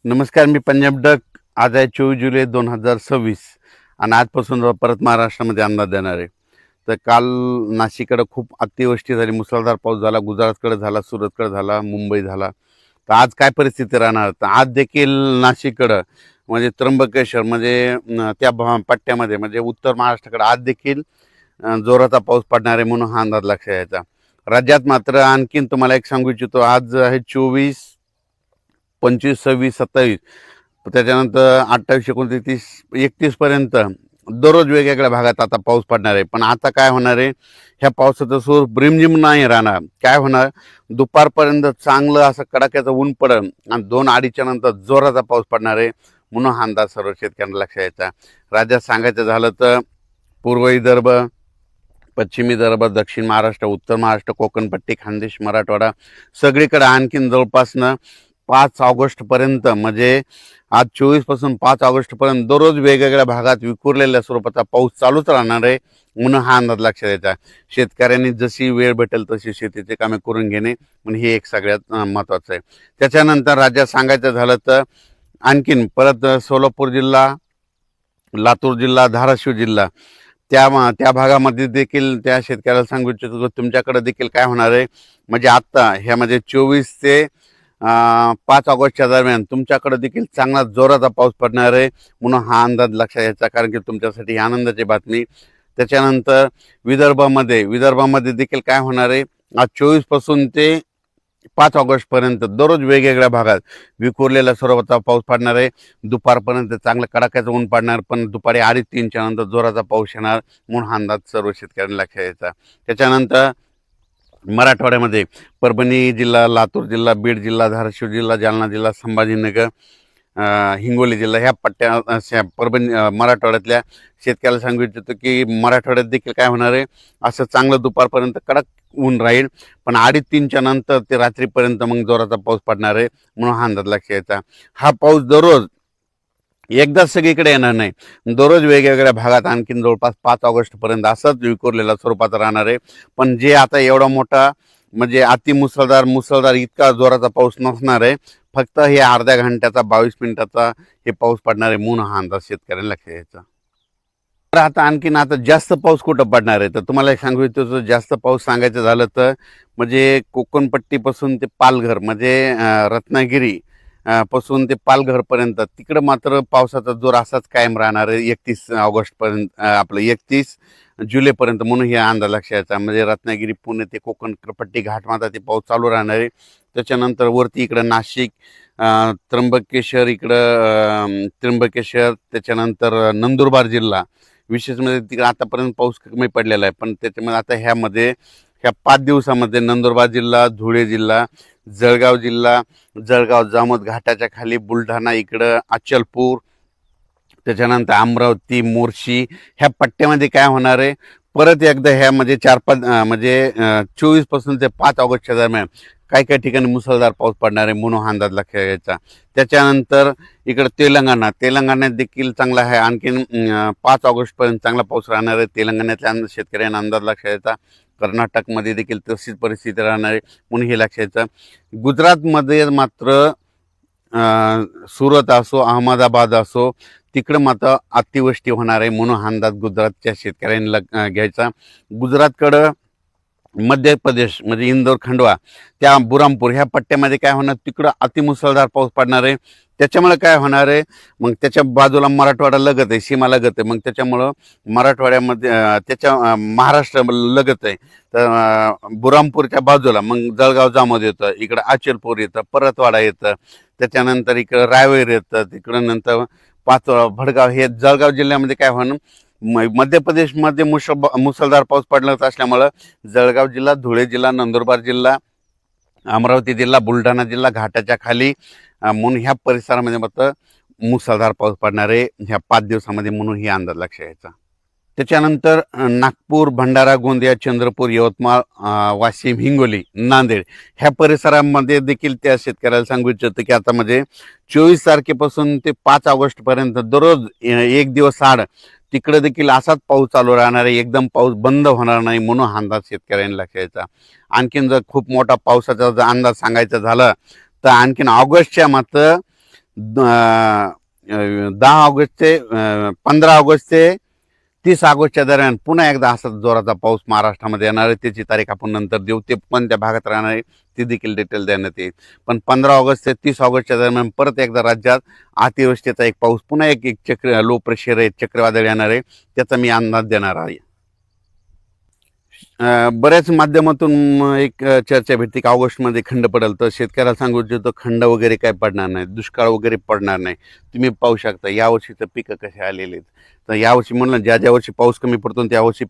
नमस्कार, मी पंजाब डक. आज आहे 24 जुलै 2026 आणि आजपासून परत महाराष्ट्रामध्ये अंदाज देणार आहे. तर काल नाशिककडे खूप अतिवृष्टी झाली, मुसळधार पाऊस झाला, गुजरातकडे झाला, सुरतकडे झाला, मुंबई झाला. तर आज काय परिस्थिती राहणार? तर आज देखील नाशिककडं म्हणजे त्र्यंबकेश्वर म्हणजे पट्ट्यामध्ये म्हणजे उत्तर महाराष्ट्राकडे आज देखील जोराचा पाऊस पडणार आहे म्हणून हा अंदाज लक्षात यायचा. राज्यात मात्र आणखीन तुम्हाला एक सांगू इच्छितो, आज आहे 24, 25, 26, 27, त्याच्यानंतर 28, 29, 30, 31पर्यंत दररोज वेगवेगळ्या भागात आता पाऊस पडणार आहे. पण आता काय होणार आहे, ह्या पावसाचं स्वरूप रिमझिम नाही राहणार. काय होणार, दुपारपर्यंत चांगलं असं कडाक्याचं ऊन पडेल आणि 2-2:30च्या नंतर जोराचा पाऊस पडणार आहे म्हणून हा अंदाज सर्व शेतकऱ्यांना लक्षात यायचा. राज्यात सांगायचं झालं तर पूर्व विदर्भ, पश्चिम विदर्भ, दक्षिण महाराष्ट्र, उत्तर महाराष्ट्र, कोकणपट्टी, खानदेश, मराठवाडा सगळीकडे आणखीन जवळपासनं 5 ऑगस्टपर्यंत म्हणजे आज 24 पासून 5 ऑगस्टपर्यंत दररोज वेगवेगळ्या भागात विखुरलेल्या स्वरूपाचा पाऊस चालूच राहणार आहे म्हणून हा अंदाज लक्षात यायचा. शेतकऱ्यांनी जशी वेळ भेटेल तशी शेतीचे कामे करून घेणे म्हणजे हे एक सगळ्यात महत्त्वाचं आहे. त्याच्यानंतर राज्यात सांगायचं झालं तर आणखीन परत सोलापूर जिल्हा, लातूर जिल्हा, धाराशिव जिल्हा त्या भागामध्ये देखील त्या शेतकऱ्याला सांगू इच्छितो तुमच्याकडे देखील काय होणार आहे म्हणजे आत्ता ह्यामध्ये 24 ते 5 ऑगस्टच्या दरम्यान तुमच्याकडे देखील चांगला जोराचा पाऊस पडणार आहे म्हणून हा अंदाज लक्षात यायचा, कारण की तुमच्यासाठी ही आनंदाची बातमी. त्याच्यानंतर विदर्भामध्ये देखील काय होणार आहे, आज 24 पासून ते 5 ऑगस्टपर्यंत दररोज वेगवेगळ्या भागात विखुरलेल्या स्वरूपाचा पाऊस पडणार आहे. दुपारपर्यंत चांगलं कडाक्याचं ऊन पडणार, पण दुपारी 2:30-3च्या नंतर जोराचा पाऊस येणार म्हणून हा अंदाज सर्व शेतकऱ्यांना लक्षात यायचा. त्याच्यानंतर मराठवाड्यामध्ये परभणी जिल्हा, लातूर जिल्हा, बीड जिल्हा, धाराशिव जिल्हा, जालना जिल्हा, संभाजीनगर, हिंगोली जिल्हा ह्या मराठवाड्यातल्या शेतकऱ्याला सांगू इच्छितो की मराठवाड्यात देखील काय होणार आहे, असं चांगलं दुपारपर्यंत कडक ऊन राहील, पण 2:30-3च्या नंतर ते रात्रीपर्यंत मग जोराचा पाऊस पडणार आहे म्हणून हा अंदाज लक्षात यायचा. हा पाऊस दररोज एकदाच सगळीकडे येणार नाही, दररोज वेगवेगळ्या भागात आणखीन जवळपास 5 ऑगस्टपर्यंत असंच विखुरलेला स्वरूपात राहणार आहे. पण जे आता एवढा मोठा म्हणजे मुसळधार इतका जोराचा पाऊस नसणार आहे, फक्त हे अर्ध्या घंट्याचा 22 मिनिटाचा हे पाऊस पडणार आहे म्हणून हा अंदाज शेतकऱ्यांना लक्षात यायचा. तर आता जास्त पाऊस कुठं पडणार आहे, तर तुम्हाला एक सांगू इच्छितो, जास्त पाऊस सांगायचं झालं तर म्हणजे कोकणपट्टीपासून ते पालघर म्हणजे रत्नागिरी पासून ते पालघरपर्यंत तिकडं मात्र पावसाचा जोर असाच कायम राहणार आहे 31 ऑगस्टपर्यंत, आपलं 31 जुलैपर्यंत म्हणून हे अंदाज लक्षात यायचा. म्हणजे रत्नागिरी, पुणे ते कोकणपट्टी घाटमाता ते पाऊस चालू राहणार आहे. त्याच्यानंतर वरती इकडं नाशिक, त्र्यंबकेश्वर, त्याच्यानंतर नंदुरबार जिल्हा विशेष म्हणजे तिकडे आतापर्यंत पाऊस कमी पडलेला आहे, पण त्याच्यामध्ये आता ह्या 5 दिवसामध्ये नंदुरबार जिल्हा, धुळे जिल्हा, जळगाव जामोद घाटाच्या खाली, बुलढाणा इकडं, अचलपूर, त्याच्यानंतर अमरावती, मोर्शी ह्या पट्ट्यामध्ये काय होणार आहे, परत एकदा ह्या म्हणजे 4-5 म्हणजे 24 पासून ते 5 ऑगस्टच्या दरम्यान काही ठिकाणी मुसळधार पाऊस पडणार आहे म्हणून हा अंदाज लक्षात घ्यायचा. त्याच्यानंतर इकडं तेलंगणात देखील चांगला आहे, आणखीन 5 ऑगस्टपर्यंत चांगला पाऊस राहणार आहे. तेलंगणातल्या शेतकऱ्यांना अंदाज लक्षात घ्यायचा. कर्नाटकमध्ये देखील तशीच परिस्थिती राहणार आहे म्हणून हे लक्षात घ्यायचं. गुजरातमध्ये मात्र सुरत असो, अहमदाबाद असो, तिकडं मात्र अतिवृष्टी होणार आहे म्हणून हा अंदाज गुजरातच्या शेतकऱ्यांना घ्यायचा. गुजरातकडं मध्य प्रदेश म्हणजे इंदोर, खंडवा, त्या बुरामपूर ह्या पट्ट्यामध्ये काय होणार, तिकडं अतिमुसळधार पाऊस पडणार आहे. त्याच्यामुळे काय होणार आहे, मग त्याच्या बाजूला मराठवाडा लगत आहे, सीमा लगत आहे, मग त्याच्यामुळं मराठवाड्यामध्ये त्याच्या महाराष्ट्र लगत आहे. तर बुरामपूरच्या बाजूला मग जळगाव जामोद येतं, इकडं अचलपूर येतं, परतवाडा येतं, त्याच्यानंतर इकडं रायवेर येतं, तिकडं नंतर पाचोळा, भडगाव हे जळगाव जिल्ह्यामध्ये काय होणं, मध्य प्रदेशमध्ये मुसळधार पाऊस पडणार असल्यामुळं जळगाव जिल्हा, धुळे जिल्हा, नंदुरबार जिल्हा, अमरावती जिल्हा, बुलढाणा जिल्हा घाटाच्या खाली म्हणून ह्या परिसरामध्ये मात्र मुसळधार पाऊस पडणार आहे ह्या 5 दिवसामध्ये म्हणून ही अंदाज लक्षात यायचा. त्याच्यानंतर नागपूर, भंडारा, गोंदिया, चंद्रपूर, यवतमाळ, वाशिम, हिंगोली, नांदेड ह्या परिसरामध्ये देखील त्या शेतकऱ्याला सांगू इच्छितो की आता म्हणजे 24 तारखेपासून ते 5 ऑगस्टपर्यंत दररोज 1 दिवस आड तिकडे देखील असाच पाऊस चालू राहणार आहे, एकदम पाऊस बंद होणार नाही म्हणून हा अंदाज शेतकऱ्यांनी लक्षात घ्यायचा. आणखीन जर खूप मोठा पावसाचा जर अंदाज सांगायचा झाला तर आणखीन ऑगस्टच्या मात्र 10 ऑगस्ट ते 15 ऑगस्ट ते 30 ऑगस्टच्या दरम्यान पुन्हा एकदा असा जोराचा पाऊस महाराष्ट्रामध्ये येणार आहे. त्याची तारीख आपण नंतर देऊ. ते पण त्या भागात राहणार आहे ती देखील डिटेल देण्यात येईल. पण 15 ऑगस्ट ते 30 ऑगस्टच्या दरम्यान परत एकदा राज्यात अतिवृष्टीचा एक पाऊस पुन्हा एक चक्र लो प्रेशर आहे चक्रवादळ येणार आहे त्याचा मी अंदाज देणार आहे. बऱ्याच माध्यमातून एक चर्चा भेटते की ऑगस्टमध्ये खंड पडेल. तर शेतकऱ्याला सांगू इच्छितो खंड वगैरे काय पडणार नाही, दुष्काळ वगैरे पडणार नाही. तुम्ही पाहू शकता यावर्षी तर पिकं कसे आलेले आहेत. तर यावर्षी म्हणलं ज्या वर्षी पाऊस कमी पडतो त्या वर्षी